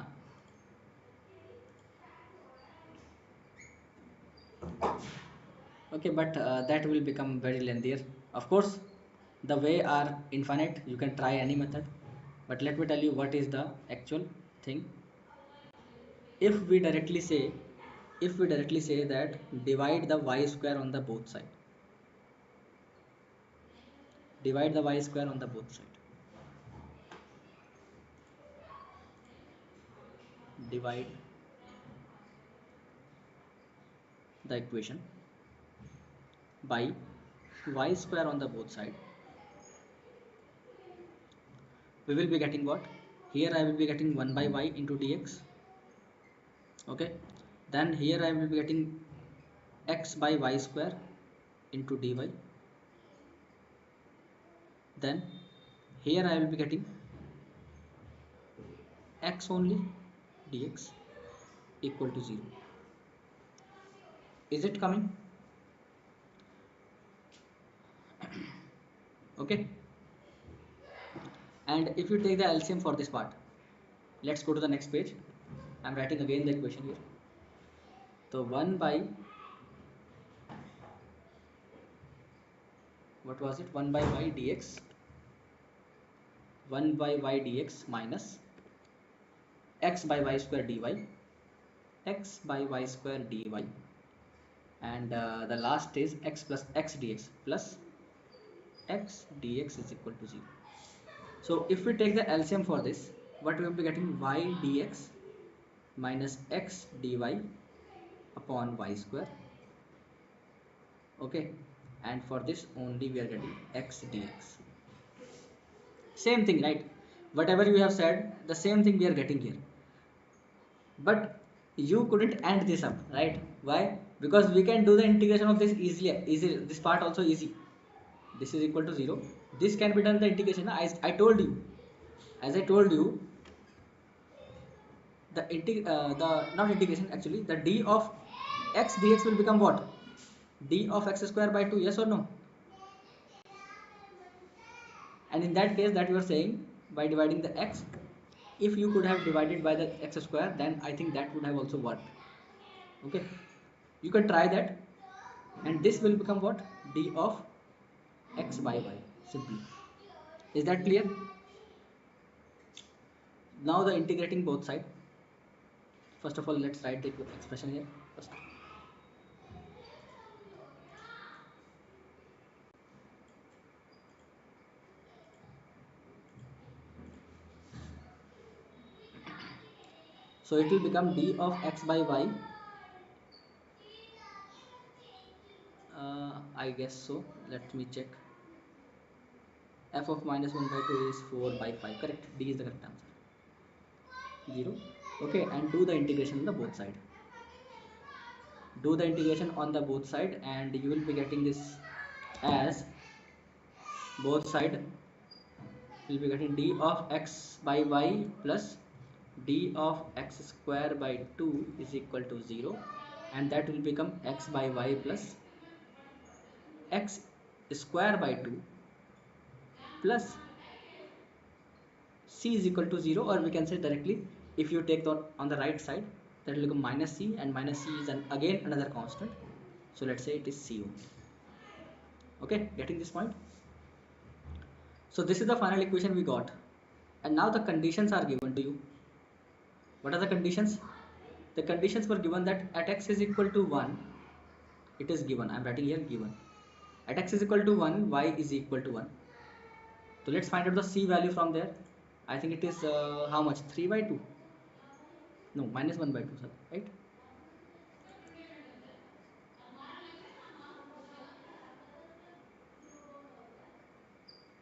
Okay, but that will become very lengthier. Of course, the way are infinite. You can try any method, but let me tell you what is the actual thing. If we directly say, that divide the y square on the both side, divide the y square on the both side, divide the equation by y square on the both side, we will be getting what? Here I will be getting 1 by y into dx. Okay, then here I will be getting x by y square into dy. Then here I will be getting x only dx equal to 0. Is it coming? Okay. And if you take the LCM for this part, let's go to the next page. I'm writing again the equation here. So 1 by, what was it? 1 by y dx, 1 by y dx minus x by y square dy, x by y square dy, and the last is x plus x dx plus x dx is equal to 0. So if we take the LCM for this, what we will be getting? Y dx minus x dy upon y square. Okay, and for this only we are getting x dx. Same thing, right? Whatever you have said, the same thing we are getting here. But you couldn't end this up, right? Why? Because we can do the integration of this easily. This part also easy. This is equal to 0. This can be done the integration. I told you. as I told you, the not integration, actually the d of x dx will become what? D of x square by 2, yes or no? And in that case that you are saying, by dividing the x, if you could have divided by the x square, then I think that would have also worked. Okay, you can try that, and this will become what? D of x by y, simply. Is that clear? Now the integrating both side. First of all, let's write the expression here first. So it will become d of x by y. I guess so. Let me check. F of minus 1 by 2 is 4 by 5. Correct. D is the correct answer. 0. Okay, and do the integration on the both side. Do the integration on the both side, and you will be getting this as both side will be getting d of x by y plus d of x square by 2 is equal to 0, and that will become x by y plus x square by 2 plus c is equal to 0, or we can say directly, if you take that on the right side, that will become minus c, and minus c is again another constant, so let's say it is c only. Okay, getting this point? So this is the final equation we got, and now the conditions are given to you. What are the conditions? The conditions were given that at x is equal to 1, it is given, I am writing here given, at x is equal to 1, y is equal to 1. So let's find out the c value from there. I think it is how much? 3 by 2? No, minus 1 by 2, sir, right?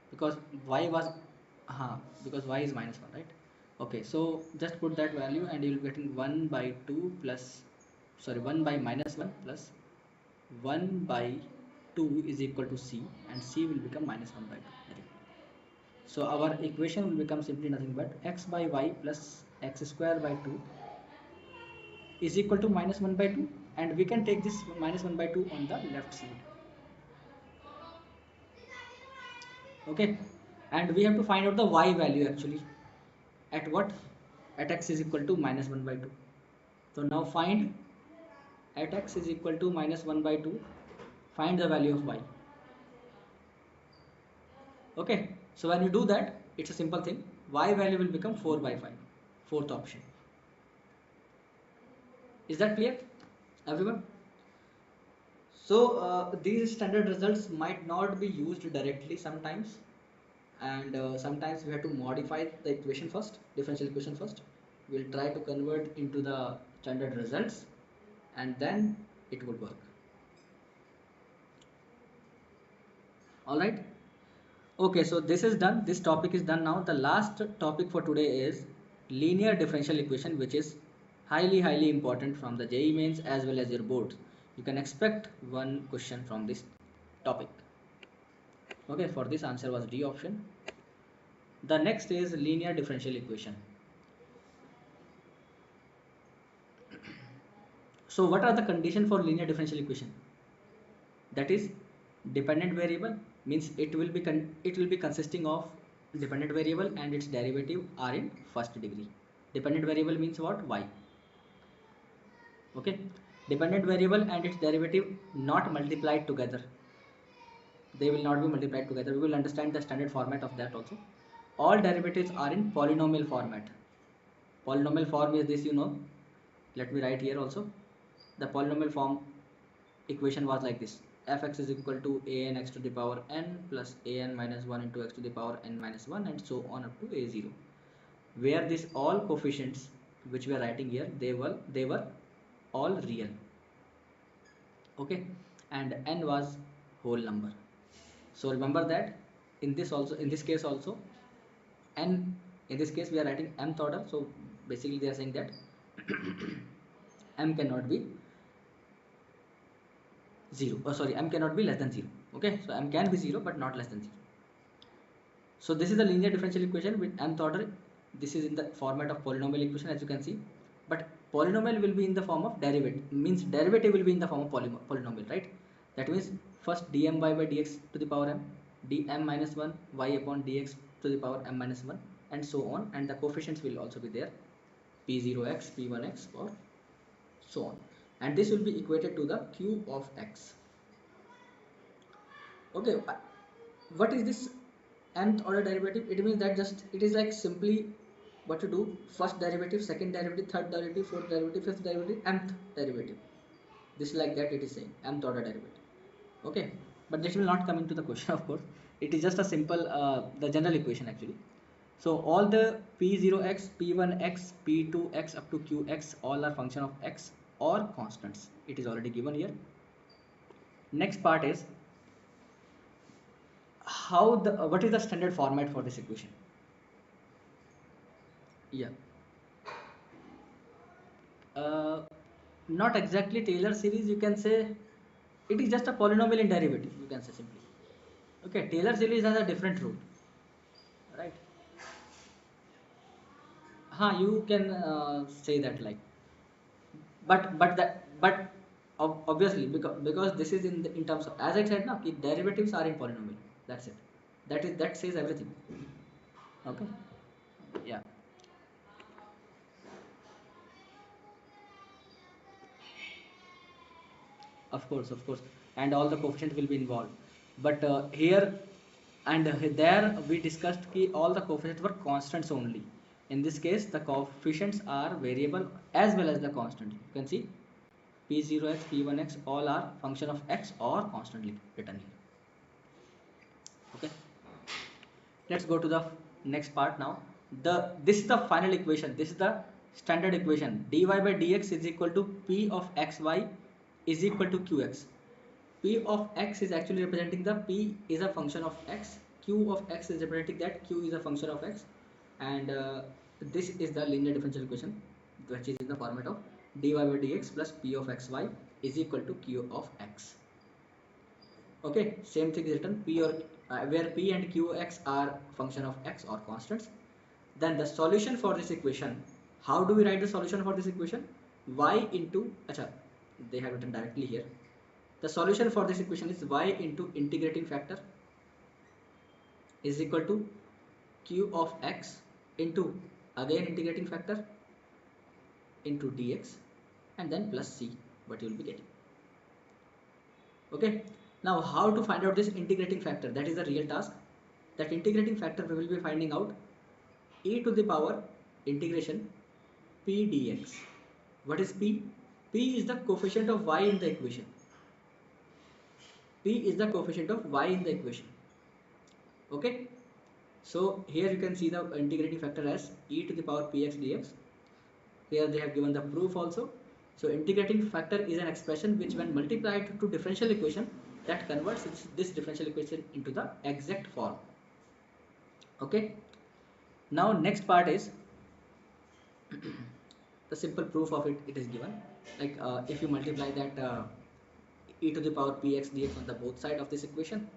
Because y was because y is minus 1, right? Okay, so just put that value, and you will be getting 1 by 2 plus, sorry, 1 by minus 1 plus 1 by 2 is equal to c, and c will become minus 1 by 2. So our equation will become simply nothing but x by y plus x square by 2 is equal to minus 1 by 2, and we can take this minus 1 by 2 on the left side. Okay, and we have to find out the y value actually. At what? At x is equal to minus 1 by 2. So now find, at x is equal to minus 1 by 2, find the value of y. Okay, so when you do that, it's a simple thing. Y value will become 4 by 5, fourth option. Is that clear, everyone? So these standard results might not be used directly sometimes, and sometimes we have to modify the equation first, differential equation first. We'll try to convert into the standard results, and then it would work. All right. Okay, so this is done. This topic is done now. The last topic for today is linear differential equation, which is highly important from the JEE mains as well as your boards. You can expect one question from this topic. Okay, for this answer was D option. The next is linear differential equation. So what are the conditions for linear differential equation? That is, dependent variable means it will be consisting of dependent variable and its derivative are in first degree. Dependent variable means what? Y. Okay, dependent variable and its derivative not multiplied together. They will not be multiplied together. We will understand the standard format of that also. All derivatives are in polynomial format. Polynomial form is this, you know. Let me write here also. The polynomial form equation was like this: fx is equal to an x to the power n plus an minus 1 into x to the power n minus 1, and so on up to a0, where these all coefficients which we are writing here, they were all real. Okay, and n was whole number. So remember that in this case also, n, in this case we are writing mth order, so basically they are saying that m cannot be 0, m cannot be less than 0. Okay, so m can be 0 but not less than 0. So this is the linear differential equation with nth order. This is in the format of polynomial equation, as you can see, but polynomial will be in the form of derivative, means derivative will be in the form of polynomial, right? That means first dm y by dx to the power m, dm minus 1 y upon dx to the power m minus 1, and so on, and the coefficients will also be there, p0x, p1x, or so on, and this will be equated to the q of x. Okay, what is this nth order derivative? It means that just it is like simply what to do: first derivative, second derivative, third derivative, fourth derivative, fifth derivative, nth derivative. This is like that, it is saying nth order derivative. Okay, but this will not come into the question, of course. It is just a simple the general equation actually. So all the p0x, p1x, p2x up to qx all are function of x or constants. It is already given here. Next part is how the what is the standard format for this equation? Yeah. uh, Not exactly Taylor series, you can say. It is just a polynomial in derivative, you can say simply. Okay, Taylor series has a different rule, right? You can say that, like, but obviously, because this is in in terms of, as I said now, derivatives are in polynomial. That's it. That says everything. Okay. Yeah. Of course, and all the coefficients will be involved. But here and there we discussed कि all the coefficients were constants only. In this case, the coefficients are variable as well as the constant. You can see p0x, p1x all are function of x or constantly written here. Okay. Let's go to the next part now. This is the final equation. This is the standard equation. dy by dx is equal to p of xy is equal to qx. P of x is actually representing the p is a function of x, q of x is representing that q is a function of x, and this is the linear differential equation, which is in the format of dy by dx plus p of xy is equal to q of x. Okay, same thing is written p or where p and qx are function of x or constants. Then the solution for this equation, how do we write the solution for this equation? Y into acha, they have written directly here. The solution for this equation is y into integrating factor is equal to q of x into again integrating factor into dx, and then plus c, what you will be getting. Okay, now how to find out this integrating factor? That is the real task. That integrating factor we will be finding out e to the power integration p dx. What is p? P is the coefficient of y in the equation. P is the coefficient of y in the equation. Okay, so here you can see the integrating factor as e to the power px dx. Here they have given the proof also. So integrating factor is an expression which, when multiplied to differential equation, that converts this differential equation into the exact form. Okay, now next part is the simple proof of it. It is given like if you multiply that e to the power px dx on the both side of this equation,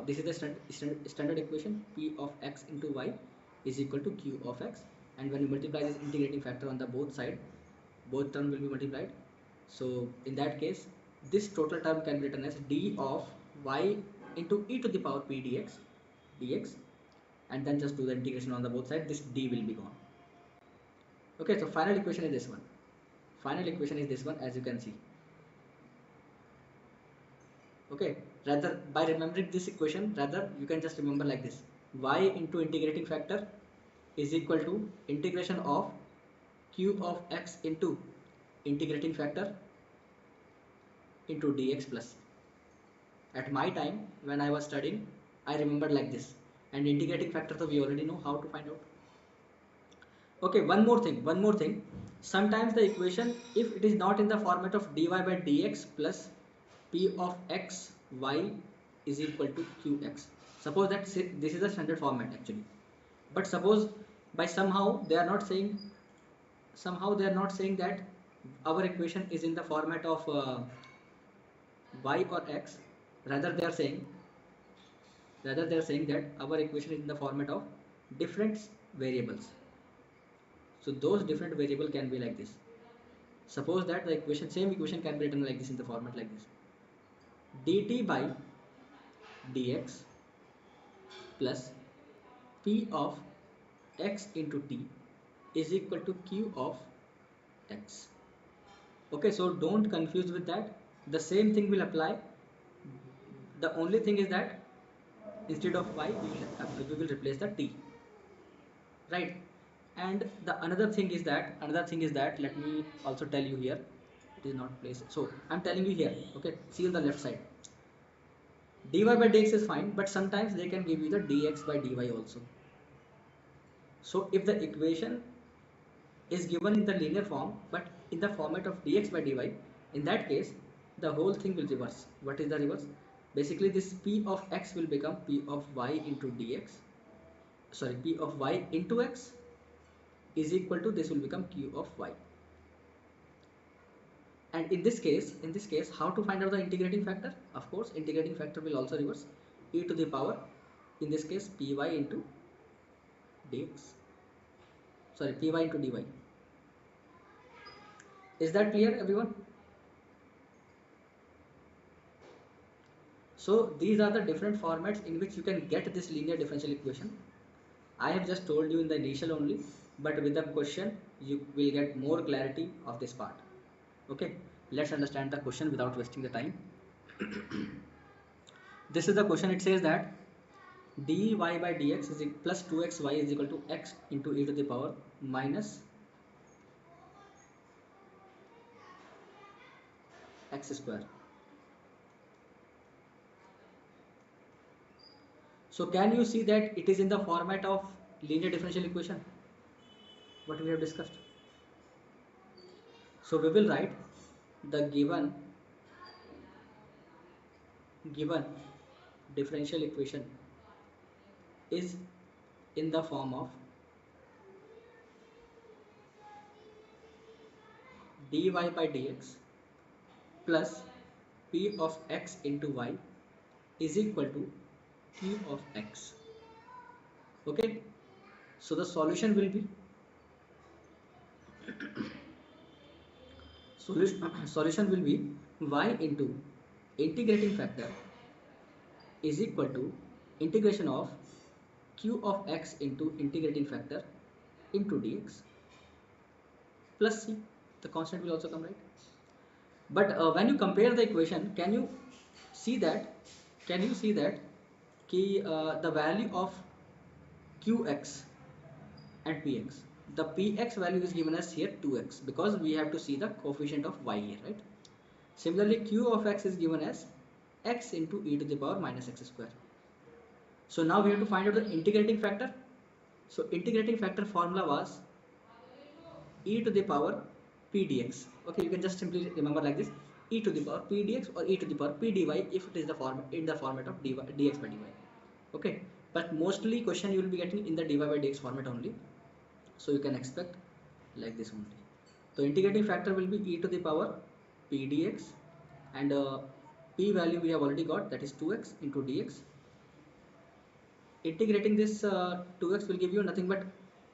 this is the standard equation, p of x into y is equal to q of x, and when you multiply this integrating factor on the both side, both term will be multiplied. So in that case, this total term can be written as d of y into e to the power p dx, and then just do the integration on the both sides. This d will be gone. Okay, so final equation is this one. Final equation is this one, as you can see. Okay, rather, by remembering this equation, rather you can just remember like this: y into integrating factor is equal to integration of q of x into integrating factor into dx plus. At my time, when I was studying, I remembered like this, and integrating factor, so we already know how to find out. Okay, one more thing. Sometimes the equation, if it is not in the format of dy by dx plus p of x y is equal to qx. Suppose that this is the standard format actually, but suppose by somehow they are not saying that our equation is in the format of y or x. Rather they are saying Rather, they are saying that our equation is in the format of different variables. So those different variable can be like this. Suppose that the same equation can be written like this in the format like this: dt by dx plus p of x into t is equal to q of x. Okay, so don't confuse with that. The same thing will apply. The only thing is that instead of y, we will replace the t, right? And the another thing is that let me also tell you here. It is not placed. So I'm telling you here. Okay, see on the left side. dy by dx is fine, but sometimes they can give you the dx by dy also. So if the equation is given in the linear form but in the format of dx by dy, in that case the whole thing will reverse. What is the reverse? Basically this p of x will become p of y into dx, sorry, p of y into x is equal to, this will become q of y. And in this case how to find out the integrating factor? Of course integrating factor will also reverse, e to the power, in this case py into dx, sorry, py into dy. Is that clear everyone? So these are the different formats in which you can get this linear differential equation. I have just told you in the initial only, but with the question you will get more clarity of this part. Okay, let's understand the question without wasting the time. This is the question. It says that dy by dx is plus 2xy is equal to x into e to the power minus x square. So can you see that it is in the format of linear differential equation, what we have discussed? So we will write the given differential equation is in the form of dy by dx plus p of x into y is equal to q of x. Okay, so the solution will be solution will be y into integrating factor is equal to integration of q of x into integrating factor into dx plus c. The constant will also come, right? But when you compare the equation, can you see that the value of qx and px, the px value is given as here 2x because we have to see the coefficient of y here, right? Similarly q of x is given as x into e to the power minus x square. So now we have to find out the integrating factor. So integrating factor formula was e to the power p dx. Okay, you can just simply remember like this: e to the power p dx or e to the power p dy if it is the form in the format of dx by dy. Okay, but mostly question you will be getting in the dy by dx format only, so you can expect like this only. So integrating factor will be e to the power p dx, and p value we have already got, that is 2x into dx. Integrating this 2x will give you nothing but,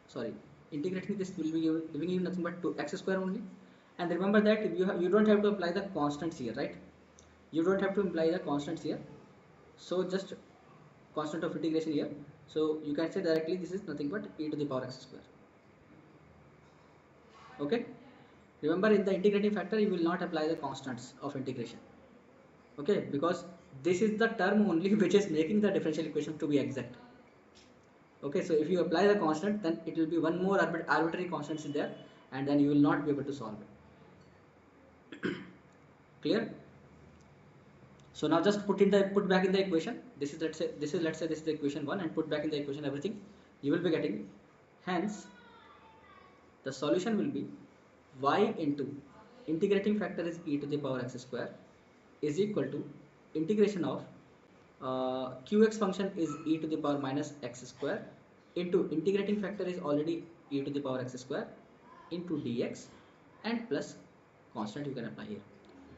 sorry, integrating this will be giving you nothing but 2x square only. And remember that you don't have to apply the constants here, right? You don't have to apply the constants here, so just constant of integration here, so you can say directly this is nothing but e to the power x square. Okay, remember in the integrating factor you will not apply the constants of integration. Okay, because this is the term only which is making the differential equation to be exact. Okay, so if you apply the constant, then it will be one more arbitrary constants in there, and then you will not be able to solve it. Clear? So now just put back in the equation. This is let's say this is the equation 1, and put back in the equation everything you will be getting. Hence the solution will be y into integrating factor is e to the power x square is equal to integration of qx function is e to the power minus x square into integrating factor is already e to the power x square into dx, and plus constant you can apply here.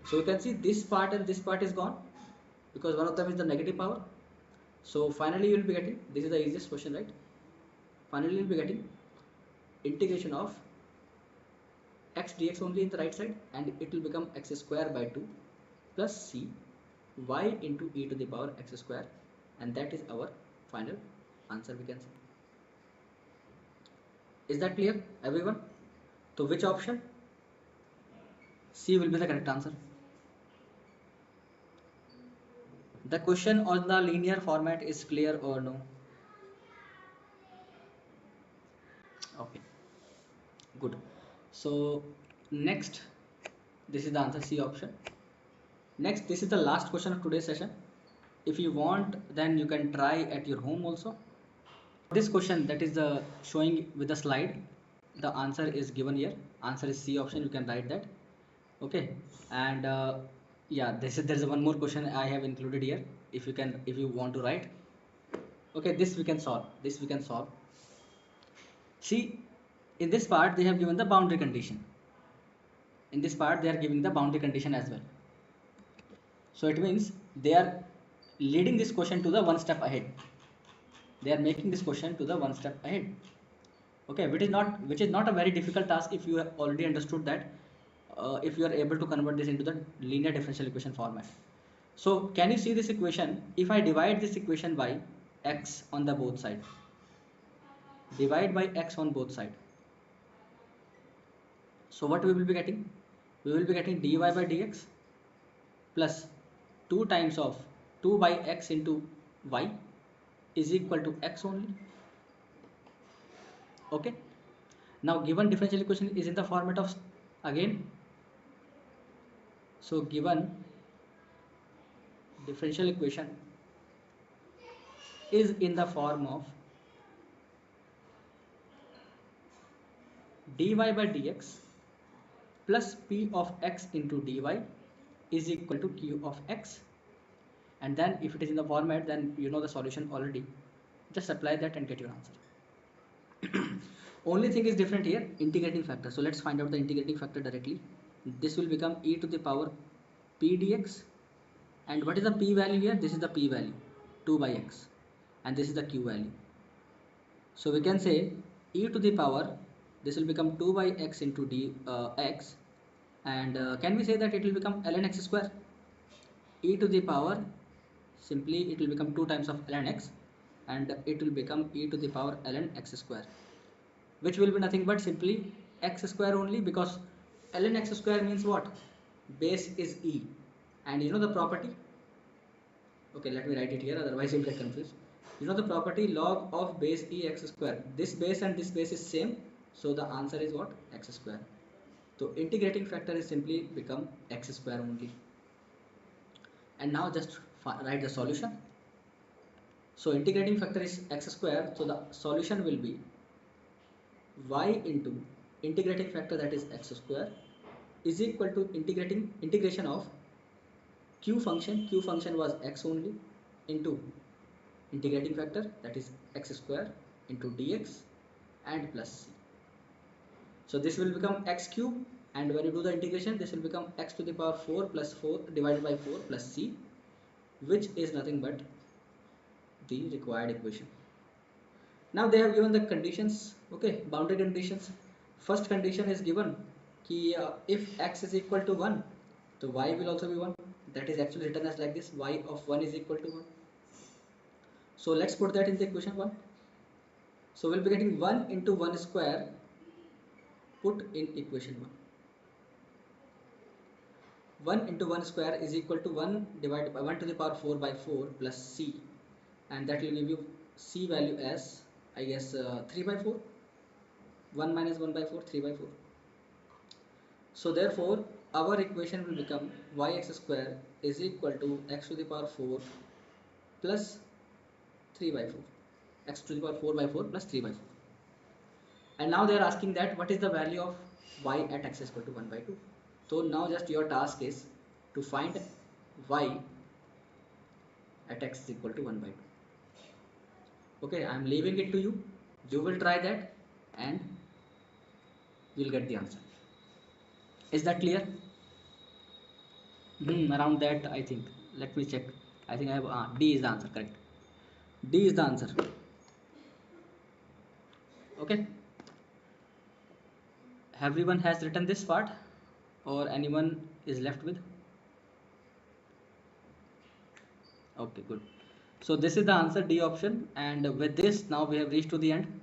So you can see this part and this part is gone because one of them is the negative power. So finally you will be getting, this is the easiest question, right? Finally you will be getting integration of x dx only in the right side, and it will become x square by 2 plus c y into e to the power x square, and that is our final answer, we can say. Is that clear, everyone? So which option? C will be the correct answer. The question on the linear format is clear or no? Okay, good. So next, this is the answer, C option. Next, this is the last question of today's session. If you want, then you can try at your home also. This question that is showing with the slide, the answer is given here. Answer is C option, you can write that. Okay, and yeah, there's one more question I have included here. If you want to write. Okay, this we can solve. See, in this part they have given the boundary condition. In this part they are giving the boundary condition as well. So it means they are leading this question to the one step ahead. They are making this question to the one step ahead. Okay, which is not a very difficult task if you have already understood that. If you are able to convert this into the linear differential equation format. So can you see this equation? If I divide this equation by x on the both side, divide by x on both side. So what we will be getting? We will be getting dy by dx plus 2 times of 2 by x into y is equal to x only. Okay. Now given differential equation is in the format of, again, so given differential equation is in the form of dy by dx plus p of x into dy is equal to q of x, and then if it is in the format, then you know the solution already. Just apply that and get your answer. Only thing is different here, integrating factor. So let's find out the integrating factor directly. This will become e to the power p dx, and what is the p value here? This is the p value, 2 by x, and this is the q value. So we can say e to the power, this will become 2 by x into x, and can we say that it will become ln x square? E to the power, simply it will become 2 times of ln x, and it will become e to the power ln x square, which will be nothing but simply x square only, because ln x square means what? Base is e, and you know the property. Okay, let me write it here, otherwise you'll get confused. You know the property log of base e x square. This base and this base is same, so the answer is what? X square. So integrating factor is simply become x square only. And now just write the solution. So integrating factor is x square, so the solution will be y into integrating factor, that is x square, is equal to integration of q function was x only, into integrating factor, that is x square into dx and plus c. So this will become x cube, and when you do the integration, this will become x to the power 4 plus 4 divided by 4 plus c, which is nothing but the required equation. Now they have given the conditions. Okay, boundary conditions. First condition is given ki, if x is equal to 1, so y will also be 1. That is actually written as like this, y of 1 is equal to 1. So let's put that in the equation 1. So we'll be getting 1 into 1 square put in equation 1. 1 into 1 square is equal to 1 divided by 1 to the power 4 by 4 plus c, and that will give you c value as, I guess, 3 by 4. 1 minus 1 by 4, 3 by 4. So therefore our equation will become yx square is equal to x to the power 4 plus 3 by 4, x to the power 4 by 4 plus 3 by 4. And now they are asking that what is the value of y at x is equal to 1 by 2. So now just your task is to find y at x is equal to 1 by 2. Okay, I am leaving it to you. You will try that and you will get the answer. Is that clear? Around that, I think. Let me check. I think I have D is the answer, correct. D is the answer. Okay. Everyone has written this part, or anyone is left with? Okay, good. So this is the answer, D option, and with this now we have reached to the end.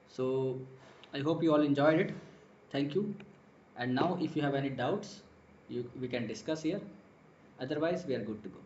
So I hope you all enjoyed it. Thank you. And now if you have any doubts, we can discuss here. Otherwise we are good to go.